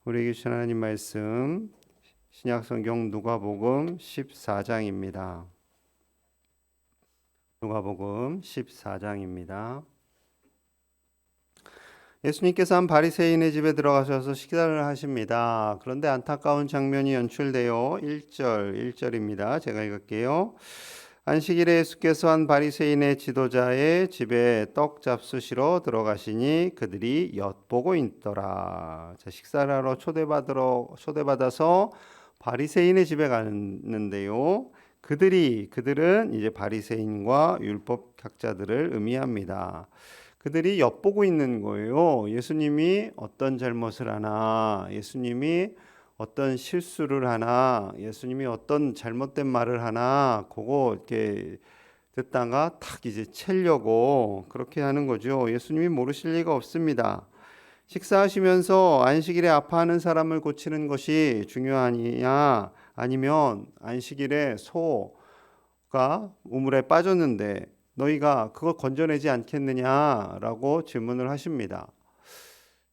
우리에게 주신 하나님 말씀 신약성경 누가복음 14장입니다. 누가복음 14장입니다. 예수님께서 한 바리새인의 집에 들어가셔서 식사를 하십니다. 그런데 안타까운 장면이 연출되어 1절입니다. 제가 읽을게요. 안식일에 예수께서 한 바리새인의 지도자의 집에 떡 잡수시러 들어가시니 그들이 엿보고 있더라. 자, 식사를 하러 초대받아서 바리새인의 집에 가는데요. 그들은 이제 바리새인과 율법학자들을 의미합니다. 그들이 엿보고 있는 거예요. 예수님이 어떤 잘못을 하나, 예수님이 어떤 실수를 하나, 예수님이 어떤 잘못된 말을 하나, 그거 이렇게 듣다가 탁 이제 채려고 그렇게 하는 거죠. 예수님이 모르실 리가 없습니다. 식사하시면서 안식일에 아파하는 사람을 고치는 것이 중요하냐, 아니면 안식일에 소가 우물에 빠졌는데 너희가 그거 건져내지 않겠느냐라고 질문을 하십니다.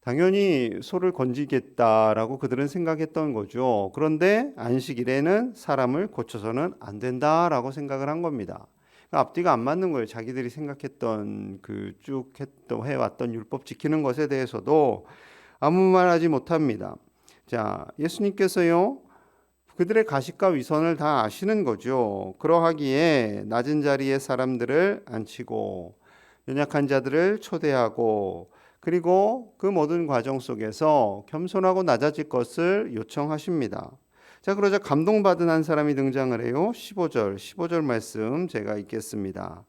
당연히 소를 건지겠다라고 그들은 생각했던 거죠. 그런데 안식일에는 사람을 고쳐서는 안 된다라고 생각을 한 겁니다. 앞뒤가 안 맞는 거예요. 자기들이 생각했던 그 쭉 해왔던 율법 지키는 것에 대해서도 아무 말 하지 못합니다. 자, 예수님께서요, 그들의 가식과 위선을 다 아시는 거죠. 그러하기에 낮은 자리에 사람들을 앉히고 연약한 자들을 초대하고 그리고 그 모든 과정 속에서 겸손하고 낮아질 것을 요청하십니다. 자, 그러자 감동받은 한 사람이 등장을 해요. 15절 말씀 제가 읽겠습니다.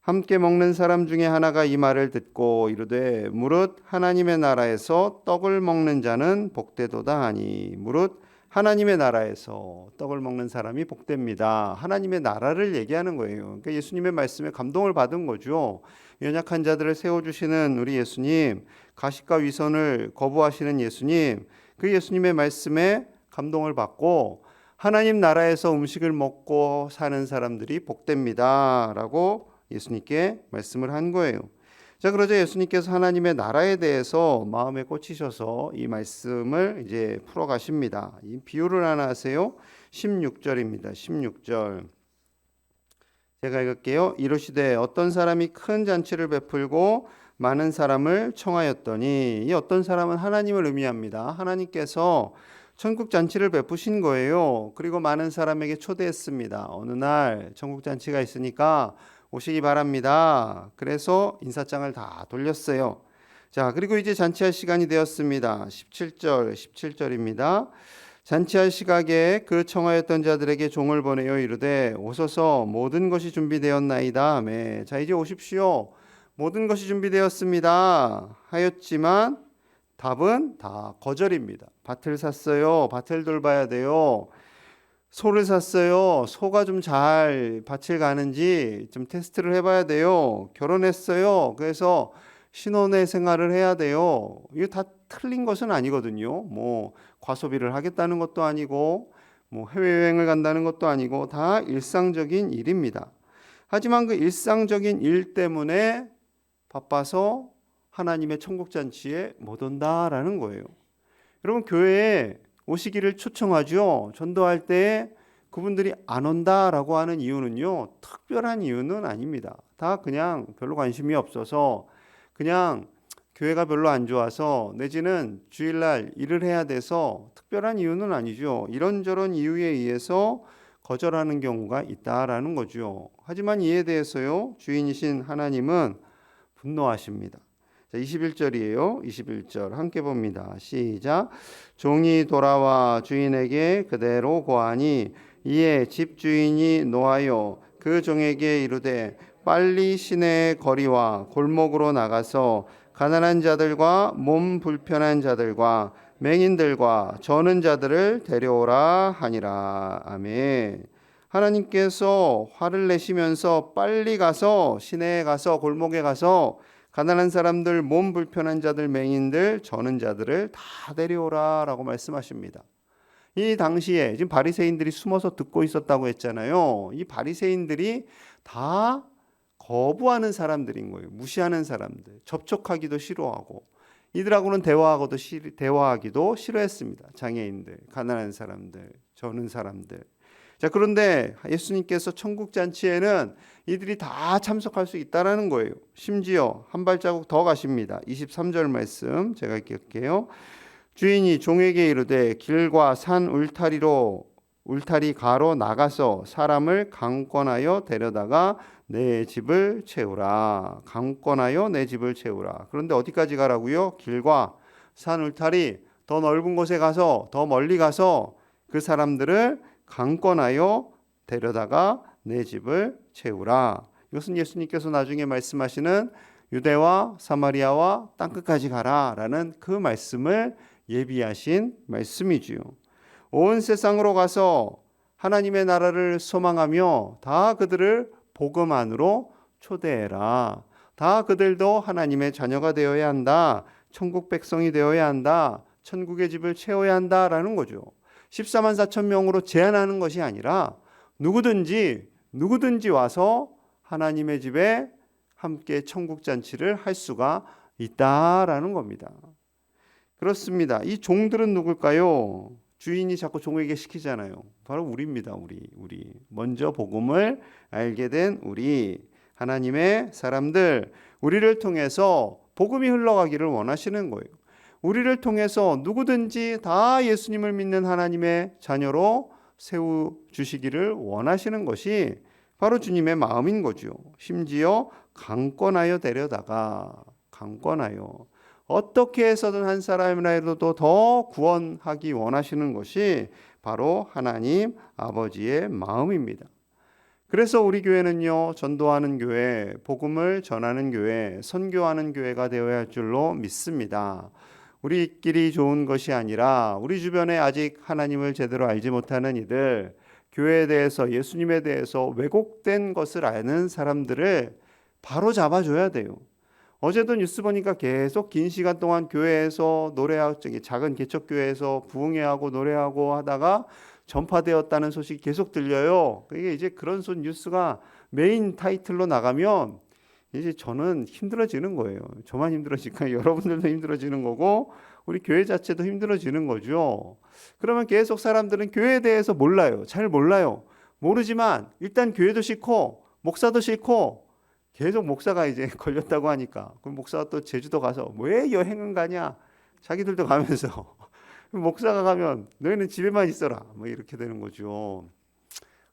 함께 먹는 사람 중에 하나가 이 말을 듣고 이르되 무릇 하나님의 나라에서 떡을 먹는 자는 복되도다 하니, 무릇 하나님의 나라에서 떡을 먹는 사람이 복됩니다. 하나님의 나라를 얘기하는 거예요. 그러니까 예수님의 말씀에 감동을 받은 거죠. 연약한 자들을 세워주시는 우리 예수님, 가식과 위선을 거부하시는 예수님, 그 예수님의 말씀에 감동을 받고 하나님 나라에서 음식을 먹고 사는 사람들이 복됩니다 라고 예수님께 말씀을 한 거예요. 자, 그러자 예수님께서 하나님의 나라에 대해서 마음에 꽂히셔서 이 말씀을 이제 풀어 가십니다. 이 비유를 하나 하세요. 16절입니다. 16절. 제가 읽을게요. 이르시되 어떤 사람이 큰 잔치를 베풀고 많은 사람을 청하였더니, 이 어떤 사람은 하나님을 의미합니다. 하나님께서 천국 잔치를 베푸신 거예요. 그리고 많은 사람에게 초대했습니다. 어느 날 천국 잔치가 있으니까 오시기 바랍니다. 그래서 인사장을 다 돌렸어요. 자, 그리고 이제 잔치할 시간이 되었습니다. 17절입니다. 잔치할 시각에 그 청하였던 자들에게 종을 보내어 이르되 오소서 모든 것이 준비되었나이다 하매, 자, 이제 오십시오. 모든 것이 준비되었습니다 하였지만 답은 다 거절입니다. 밭을 샀어요. 밭을 돌봐야 돼요. 소를 샀어요. 소가 좀 잘 밭을 가는지 좀 테스트를 해봐야 돼요. 결혼했어요. 그래서 신혼의 생활을 해야 돼요. 이게 다 틀린 것은 아니거든요. 뭐 과소비를 하겠다는 것도 아니고 뭐 해외여행을 간다는 것도 아니고 다 일상적인 일입니다. 하지만 그 일상적인 일 때문에 바빠서 하나님의 천국잔치에 못 온다라는 거예요. 여러분, 교회에 오시기를 초청하죠. 전도할 때 그분들이 안 온다라고 하는 이유는요, 특별한 이유는 아닙니다. 다 그냥 별로 관심이 없어서, 그냥 교회가 별로 안 좋아서, 내지는 주일날 일을 해야 돼서 특별한 이유는 아니죠. 이런저런 이유에 의해서 거절하는 경우가 있다라는 거죠. 하지만 이에 대해서요, 주인이신 하나님은 분노하십니다. 자, 21절이에요. 21절 함께 봅니다. 시작. 종이 돌아와 주인에게 그대로 고하니 이에 집주인이 노하여 그 종에게 이르되 빨리 시내의 거리와 골목으로 나가서 가난한 자들과 몸 불편한 자들과 맹인들과 저는 자들을 데려오라 하니라. 아멘. 하나님께서 화를 내시면서 빨리 가서 시내에 가서 골목에 가서 가난한 사람들, 몸 불편한 자들, 맹인들, 저는 자들을 다 데려오라라고 말씀하십니다. 이 당시에 지금 바리새인들이 숨어서 듣고 있었다고 했잖아요. 이 바리새인들이 다 거부하는 사람들인 거예요. 무시하는 사람들, 접촉하기도 싫어하고 이들하고는 대화하기도 싫어했습니다. 장애인들, 가난한 사람들, 저는 사람들. 자, 그런데 예수님께서 천국 잔치에는 이들이 다 참석할 수 있다라는 거예요. 심지어 한 발자국 더 가십니다. 23절 말씀 제가 읽을게요. 주인이 종에게 이르되 길과 산 울타리 가로 나가서 사람을 강권하여 데려다가 내 집을 채우라. 강권하여 내 집을 채우라. 그런데 어디까지 가라고요? 길과 산 울타리 더 넓은 곳에 가서 더 멀리 가서 그 사람들을 강권하여 데려다가 내 집을 채우라. 이것은 예수님께서 나중에 말씀하시는 유대와 사마리아와 땅끝까지 가라라는 그 말씀을 예비하신 말씀이지요. 온 세상으로 가서 하나님의 나라를 소망하며 다 그들을 복음 안으로 초대해라. 다 그들도 하나님의 자녀가 되어야 한다. 천국 백성이 되어야 한다. 천국의 집을 채워야 한다라는 거죠. 14만 4천 명으로 제한하는 것이 아니라 누구든지 와서 하나님의 집에 함께 천국 잔치를 할 수가 있다라는 겁니다. 그렇습니다. 이 종들은 누굴까요? 주인이 자꾸 종에게 시키잖아요. 바로 우리입니다. 우리. 먼저 복음을 알게 된 우리 하나님의 사람들, 우리를 통해서 복음이 흘러가기를 원하시는 거예요. 우리를 통해서 누구든지 다 예수님을 믿는 하나님의 자녀로 세워주시기를 원하시는 것이 바로 주님의 마음인 거죠. 심지어 강권하여 데려다가 강권하여 어떻게 해서든 한 사람이라도 더 구원하기 원하시는 것이 바로 하나님 아버지의 마음입니다. 그래서 우리 교회는요, 전도하는 교회, 복음을 전하는 교회, 선교하는 교회가 되어야 할 줄로 믿습니다. 우리끼리 좋은 것이 아니라 우리 주변에 아직 하나님을 제대로 알지 못하는 이들, 교회에 대해서, 예수님에 대해서 왜곡된 것을 아는 사람들을 바로 잡아줘야 돼요. 어제도 뉴스 보니까 계속 긴 시간 동안 교회에서 노래하고, 작은 개척교회에서 부흥회하고 노래하고 하다가 전파되었다는 소식이 계속 들려요. 이게 이제 그런 뉴스가 메인 타이틀로 나가면 이제 저는 힘들어지는 거예요. 저만 힘들어지니까 여러분들도 힘들어지는 거고 우리 교회 자체도 힘들어지는 거죠. 그러면 계속 사람들은 교회에 대해서 몰라요. 잘 몰라요. 모르지만 일단 교회도 싫고 목사도 싫고 계속 목사가 이제 걸렸다고 하니까 그럼 목사가 또 제주도 가서 왜 여행은 가냐? 자기들도 가면서 목사가 가면 너희는 집에만 있어라. 뭐 이렇게 되는 거죠.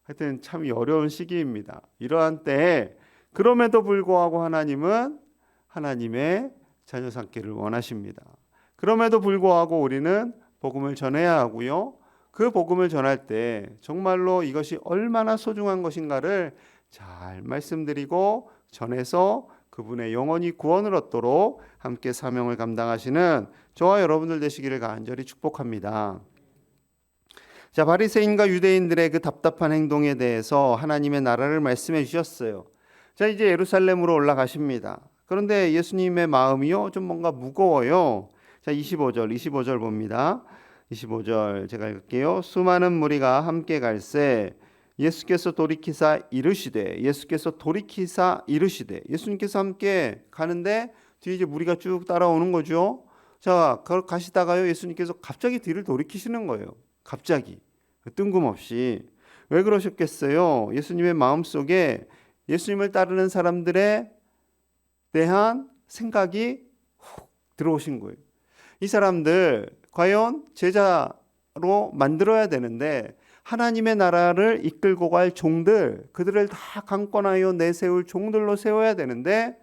하여튼 참 어려운 시기입니다. 이러한 때에 그럼에도 불구하고 하나님은 하나님의 자녀 삼기를 원하십니다. 그럼에도 불구하고 우리는 복음을 전해야 하고요. 그 복음을 전할 때 정말로 이것이 얼마나 소중한 것인가를 잘 말씀드리고 전해서 그분의 영혼이 구원을 얻도록 함께 사명을 감당하시는 저와 여러분들 되시기를 간절히 축복합니다. 자, 바리새인과 유대인들의 그 답답한 행동에 대해서 하나님의 나라를 말씀해 주셨어요. 자, 이제 예루살렘으로 올라가십니다. 그런데 예수님의 마음이요, 좀 뭔가 무거워요. 자, 25절 봅니다. 25절 제가 읽을게요. 수많은 무리가 함께 갈새 예수께서 돌이키사 이르시되 예수님께서 함께 가는데 뒤에 이제 무리가 쭉 따라오는 거죠. 자, 그걸 가시다가요, 예수님께서 갑자기 뒤를 돌이키시는 거예요. 갑자기 뜬금없이. 왜 그러셨겠어요? 예수님의 마음속에 예수님을 따르는 사람들에 대한 생각이 훅 들어오신 거예요. 이 사람들 과연 제자로 만들어야 되는데 하나님의 나라를 이끌고 갈 종들, 그들을 다 강권하여 내세울 종들로 세워야 되는데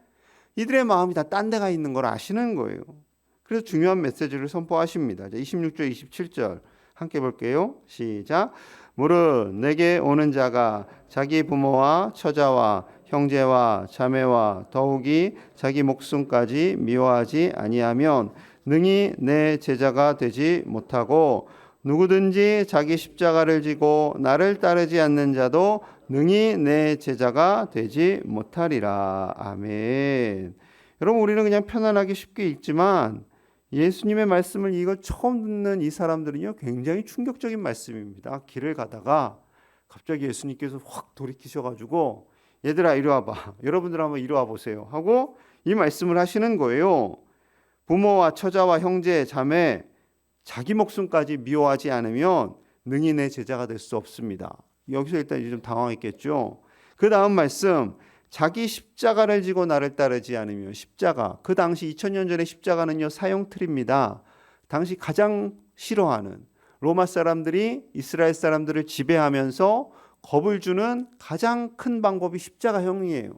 이들의 마음이 다 딴 데가 있는 걸 아시는 거예요. 그래서 중요한 메시지를 선포하십니다. 26절, 27절 함께 볼게요. 시작. 무릇 내게 오는 자가 자기 부모와 처자와 형제와 자매와 더욱이 자기 목숨까지 미워하지 아니하면 능히 내 제자가 되지 못하고 누구든지 자기 십자가를 지고 나를 따르지 않는 자도 능히 내 제자가 되지 못하리라. 아멘. 여러분, 우리는 그냥 편안하게 쉽게 읽지만 예수님의 말씀을 이걸 처음 듣는 이 사람들은요, 굉장히 충격적인 말씀입니다. 길을 가다가 갑자기 예수님께서 확 돌이키셔가지고 얘들아 이리 와봐. 여러분들 한번 이리 와보세요 하고 이 말씀을 하시는 거예요. 부모와 처자와 형제, 자매, 자기 목숨까지 미워하지 않으면 능히 내 제자가 될 수 없습니다. 여기서 일단 좀 당황했겠죠. 그 다음 말씀, 자기 십자가를 지고 나를 따르지 않으면, 십자가, 그 당시 2000년 전에 십자가는요 사형틀입니다. 당시 가장 싫어하는, 로마 사람들이 이스라엘 사람들을 지배하면서 겁을 주는 가장 큰 방법이 십자가형이에요.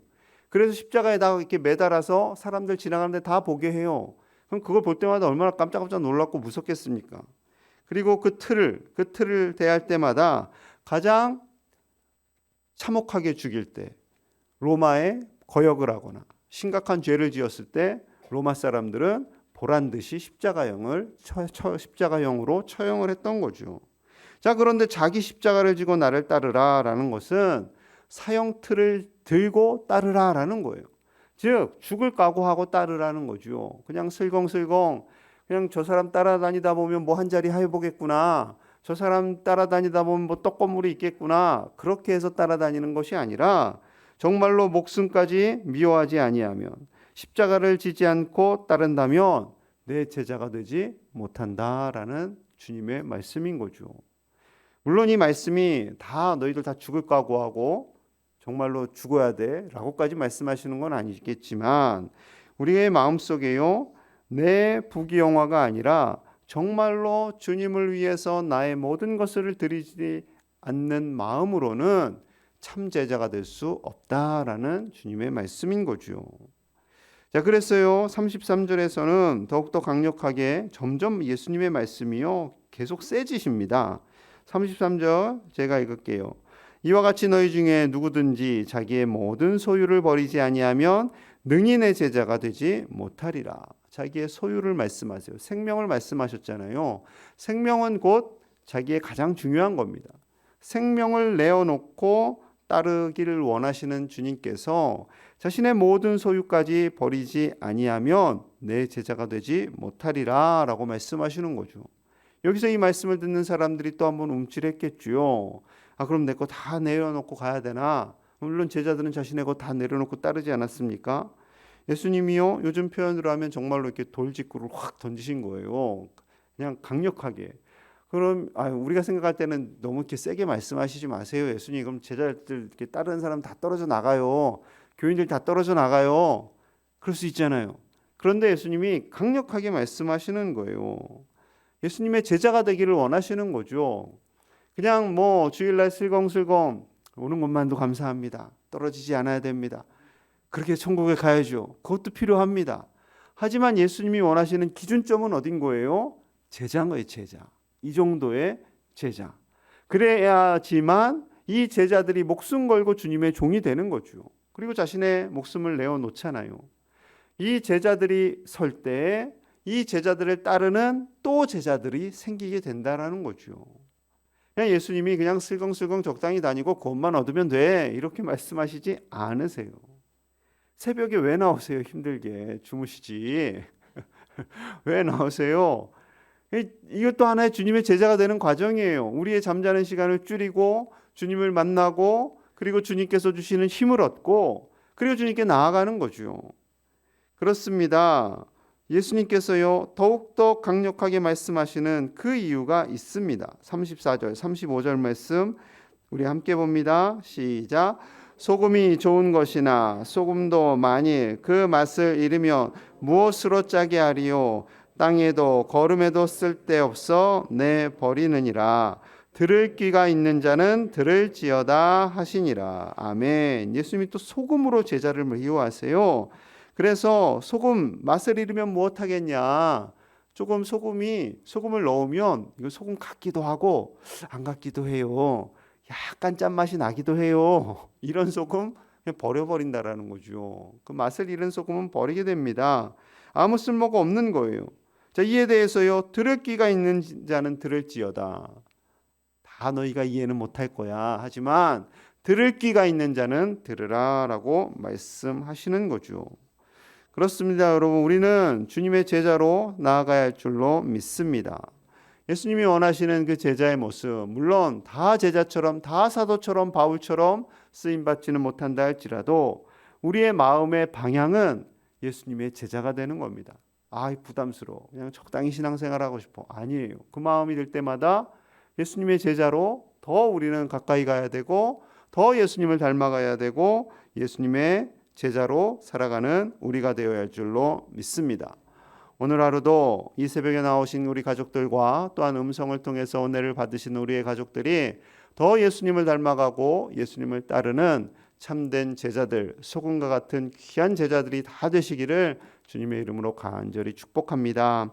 그래서 십자가에다가 이렇게 매달아서 사람들 지나가는데 다 보게 해요. 그럼 그걸 볼 때마다 얼마나 깜짝깜짝 놀랐고 무섭겠습니까? 그리고 그 틀을 대할 때마다 가장 참혹하게 죽일 때, 로마에 거역을 하거나 심각한 죄를 지었을 때 로마 사람들은 보란 듯이 십자가형으로 처형을 했던 거죠. 자, 그런데 자기 십자가를 지고 나를 따르라라는 것은 사형틀을 들고 따르라라는 거예요. 즉 죽을 각오하고 따르라는 거죠. 그냥 슬렁슬렁 그냥 저 사람 따라다니다 보면 뭐 한 자리 해보겠구나, 저 사람 따라다니다 보면 뭐 떡고물이 있겠구나, 그렇게 해서 따라다니는 것이 아니라 정말로 목숨까지 미워하지 아니하면, 십자가를 지지 않고 따른다면 내 제자가 되지 못한다라는 주님의 말씀인 거죠. 물론 이 말씀이 다 너희들 다 죽을 각오하고 정말로 죽어야 돼 라고까지 말씀하시는 건 아니겠지만, 우리의 마음속에요 내 부귀영화가 아니라 정말로 주님을 위해서 나의 모든 것을 드리지 않는 마음으로는 참 제자가 될 수 없다라는 주님의 말씀인 거죠. 자, 그랬어요. 33절에서는 더욱더 강력하게 점점 예수님의 말씀이요 계속 세지십니다. 33절 제가 읽을게요. 이와 같이 너희 중에 누구든지 자기의 모든 소유를 버리지 아니하면 능히 내 제자가 되지 못하리라. 자기의 소유를 말씀하세요. 생명을 말씀하셨잖아요. 생명은 곧 자기의 가장 중요한 겁니다. 생명을 내어놓고 따르기를 원하시는 주님께서 자신의 모든 소유까지 버리지 아니하면 내 제자가 되지 못하리라 라고 말씀하시는 거죠. 여기서 이 말씀을 듣는 사람들이 또 한번 움찔했겠죠. 아, 그럼 내 거 다 내려놓고 가야 되나? 물론 제자들은 자신의 거 다 내려놓고 따르지 않았습니까? 예수님이요 요즘 표현으로 하면 정말로 이렇게 돌직구를 확 던지신 거예요. 그냥 강력하게. 그럼 우리가 생각할 때는 너무 이렇게 세게 말씀하시지 마세요. 예수님, 그럼 제자들 이렇게 따르는 사람 다 떨어져 나가요. 교인들 다 떨어져 나가요. 그럴 수 있잖아요. 그런데 예수님이 강력하게 말씀하시는 거예요. 예수님의 제자가 되기를 원하시는 거죠. 그냥 뭐 주일날 슬렁슬렁 오는 것만도 감사합니다. 떨어지지 않아야 됩니다. 그렇게 천국에 가야죠. 그것도 필요합니다. 하지만 예수님이 원하시는 기준점은 어딘 거예요? 제자인 거예요, 제자. 이 정도의 제자. 그래야지만 이 제자들이 목숨 걸고 주님의 종이 되는 거죠. 그리고 자신의 목숨을 내어놓잖아요. 이 제자들이 설 때 이 제자들을 따르는 또 제자들이 생기게 된다라는 거죠. 그냥 예수님이 그냥 슬렁슬렁 적당히 다니고 구원만 얻으면 돼 이렇게 말씀하시지 않으세요. 새벽에 왜 나오세요? 힘들게 주무시지. 왜 나오세요? 이것도 하나의 주님의 제자가 되는 과정이에요. 우리의 잠자는 시간을 줄이고 주님을 만나고 그리고 주님께서 주시는 힘을 얻고 그리고 주님께 나아가는 거죠. 그렇습니다. 예수님께서요 더욱더 강력하게 말씀하시는 그 이유가 있습니다. 34절 35절 말씀 우리 함께 봅니다. 시작. 소금이 좋은 것이나 소금도 만일 그 맛을 잃으면 무엇으로 짜게 하리요? 땅에도 거름에도 쓸데없어 내버리느니라. 들을 귀가 있는 자는 들을지어다 하시니라. 아멘. 예수님이 또 소금으로 제자를 미워하세요. 그래서 소금 맛을 잃으면 무엇하겠냐? 조금 소금을 넣으면 이거 소금 같기도 하고 안 같기도 해요. 약간 짠맛이 나기도 해요. 이런 소금 그냥 버려버린다라는 거죠. 그 맛을 잃은 소금은 버리게 됩니다. 아무 쓸모가 없는 거예요. 자, 이에 대해서요. 들을 귀가 있는 자는 들을지어다. 다 너희가 이해는 못할 거야. 하지만 들을 귀가 있는 자는 들으라라고 말씀하시는 거죠. 그렇습니다. 여러분, 우리는 주님의 제자로 나아가야 할 줄로 믿습니다. 예수님이 원하시는 그 제자의 모습, 물론 다 제자처럼 다 사도처럼 바울처럼 쓰임받지는 못한다 할지라도 우리의 마음의 방향은 예수님의 제자가 되는 겁니다. 부담스러워. 그냥 적당히 신앙생활하고 싶어. 아니에요. 그 마음이 들 때마다 예수님의 제자로 더 우리는 가까이 가야 되고 더 예수님을 닮아가야 되고 예수님의 제자로 살아가는 우리가 되어야 할 줄로 믿습니다. 오늘 하루도 이 새벽에 나오신 우리 가족들과 또한 음성을 통해서 은혜를 받으신 우리의 가족들이 더 예수님을 닮아가고 예수님을 따르는 참된 제자들, 소금과 같은 귀한 제자들이 다 되시기를 주님의 이름으로 간절히 축복합니다.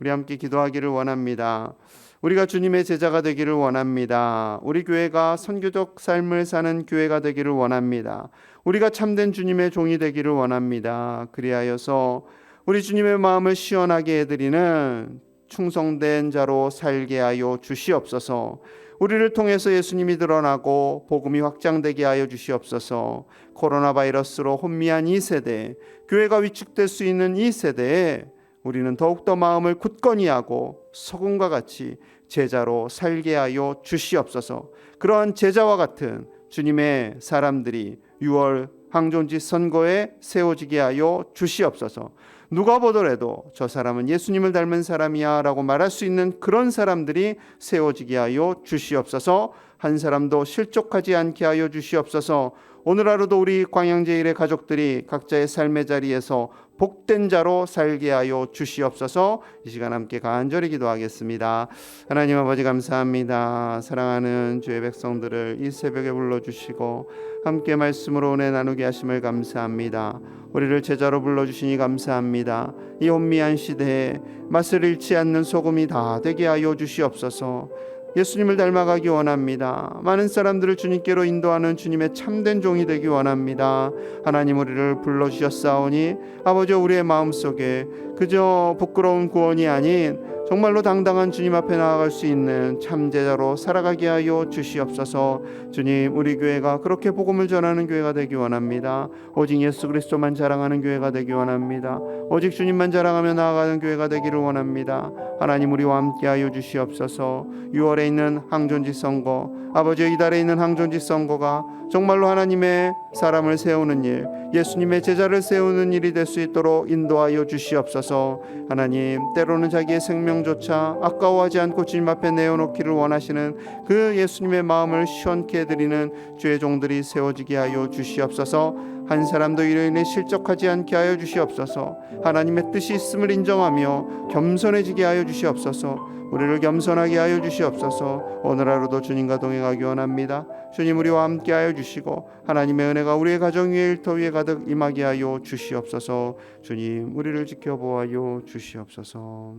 우리 함께 기도하기를 원합니다. 우리가 주님의 제자가 되기를 원합니다. 우리 교회가 선교적 삶을 사는 교회가 되기를 원합니다. 우리가 참된 주님의 종이 되기를 원합니다. 그리하여서 우리 주님의 마음을 시원하게 해드리는 충성된 자로 살게 하여 주시옵소서. 우리를 통해서 예수님이 드러나고 복음이 확장되게 하여 주시옵소서. 코로나 바이러스로 혼미한 이 세대, 교회가 위축될 수 있는 이 세대에 우리는 더욱더 마음을 굳건히 하고 소금과 같이 제자로 살게 하여 주시옵소서. 그러한 제자와 같은 주님의 사람들이 6월 항존지 선거에 세워지게 하여 주시옵소서. 누가 보더라도 저 사람은 예수님을 닮은 사람이야 라고 말할 수 있는 그런 사람들이 세워지게 하여 주시옵소서. 한 사람도 실족하지 않게 하여 주시옵소서. 오늘 하루도 우리 광양제일의 가족들이 각자의 삶의 자리에서 복된 자로 살게 하여 주시옵소서. 이 시간 함께 간절히 기도하겠습니다. 하나님 아버지 감사합니다. 사랑하는 주의 백성들을 이 새벽에 불러주시고 함께 말씀으로 은혜 나누게 하심을 감사합니다. 우리를 제자로 불러주시니 감사합니다. 이 혼미한 시대에 맛을 잃지 않는 소금이 다 되게 하여 주시옵소서. 예수님을 닮아가기 원합니다. 많은 사람들을 주님께로 인도하는 주님의 참된 종이 되기 원합니다. 하나님 우리를 불러주셨사오니 아버지 우리의 마음속에 그저 부끄러운 구원이 아닌 정말로 당당한 주님 앞에 나아갈 수 있는 참제자로 살아가게 하여 주시옵소서. 주님 우리 교회가 그렇게 복음을 전하는 교회가 되기 원합니다. 오직 예수 그리스도만 자랑하는 교회가 되기 원합니다. 오직 주님만 자랑하며 나아가는 교회가 되기를 원합니다. 하나님 우리와 함께 하여 주시옵소서. 6월에 있는 항존지 선거, 아버지 이달에 있는 항존지 선거가 정말로 하나님의 사람을 세우는 일, 예수님의 제자를 세우는 일이 될 수 있도록 인도하여 주시옵소서. 하나님 때로는 자기의 생명조차 아까워하지 않고 주님 앞에 내어놓기를 원하시는 그 예수님의 마음을 시원케 해드리는 주의 종들이 세워지게 하여 주시옵소서. 한 사람도 이로 인해 실족하지 않게 하여 주시옵소서. 하나님의 뜻이 있음을 인정하며 겸손해지게 하여 주시옵소서. 우리를 겸손하게 하여 주시옵소서. 오늘 하루도 주님과 동행하기 원합니다. 주님 우리와 함께 하여 주시고 하나님의 은혜가 우리의 가정 위에 일터 위에 가득 임하게 하여 주시옵소서. 주님 우리를 지켜보아요 주시옵소서.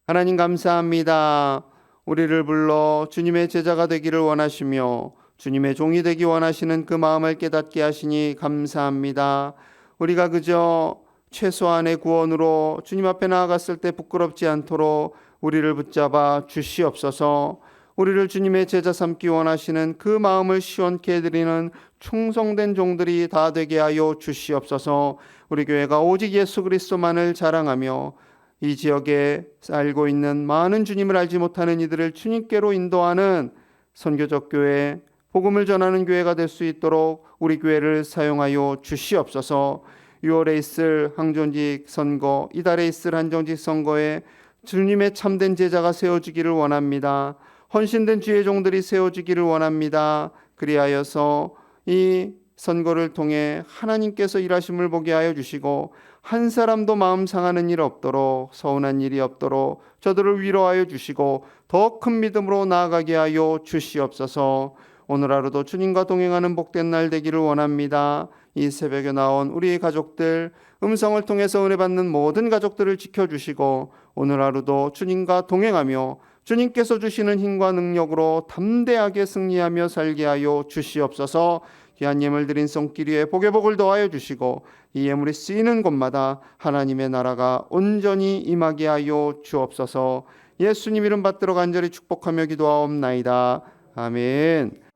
하나님 감사합니다. 우리를 불러 주님의 제자가 되기를 원하시며 주님의 종이 되기 원하시는 그 마음을 깨닫게 하시니 감사합니다. 우리가 그저 최소한의 구원으로 주님 앞에 나아갔을 때 부끄럽지 않도록 우리를 붙잡아 주시옵소서. 우리를 주님의 제자 삼기 원하시는 그 마음을 시원케 해드리는 충성된 종들이 다 되게 하여 주시옵소서. 우리 교회가 오직 예수 그리스도만을 자랑하며 이 지역에 살고 있는 많은 주님을 알지 못하는 이들을 주님께로 인도하는 선교적 교회, 복음을 전하는 교회가 될 수 있도록 우리 교회를 사용하여 주시옵소서. 6월에 있을 항존지 선거, 이달에 있을 항존지 선거에 주님의 참된 제자가 세워지기를 원합니다. 헌신된 주의 종들이 세워지기를 원합니다. 그리하여서 이 선거를 통해 하나님께서 일하심을 보게 하여 주시고 한 사람도 마음 상하는 일 없도록, 서운한 일이 없도록 저들을 위로하여 주시고 더 큰 믿음으로 나아가게 하여 주시옵소서. 오늘 하루도 주님과 동행하는 복된 날 되기를 원합니다. 이 새벽에 나온 우리의 가족들, 음성을 통해서 은혜 받는 모든 가족들을 지켜주시고 오늘 하루도 주님과 동행하며 주님께서 주시는 힘과 능력으로 담대하게 승리하며 살게 하여 주시옵소서. 귀한 예물 드린 손길 위에 복의 복을 더하여 주시고 이 예물이 쓰이는 곳마다 하나님의 나라가 온전히 임하게 하여 주옵소서. 예수님 이름 받들어 간절히 축복하며 기도하옵나이다. 아멘.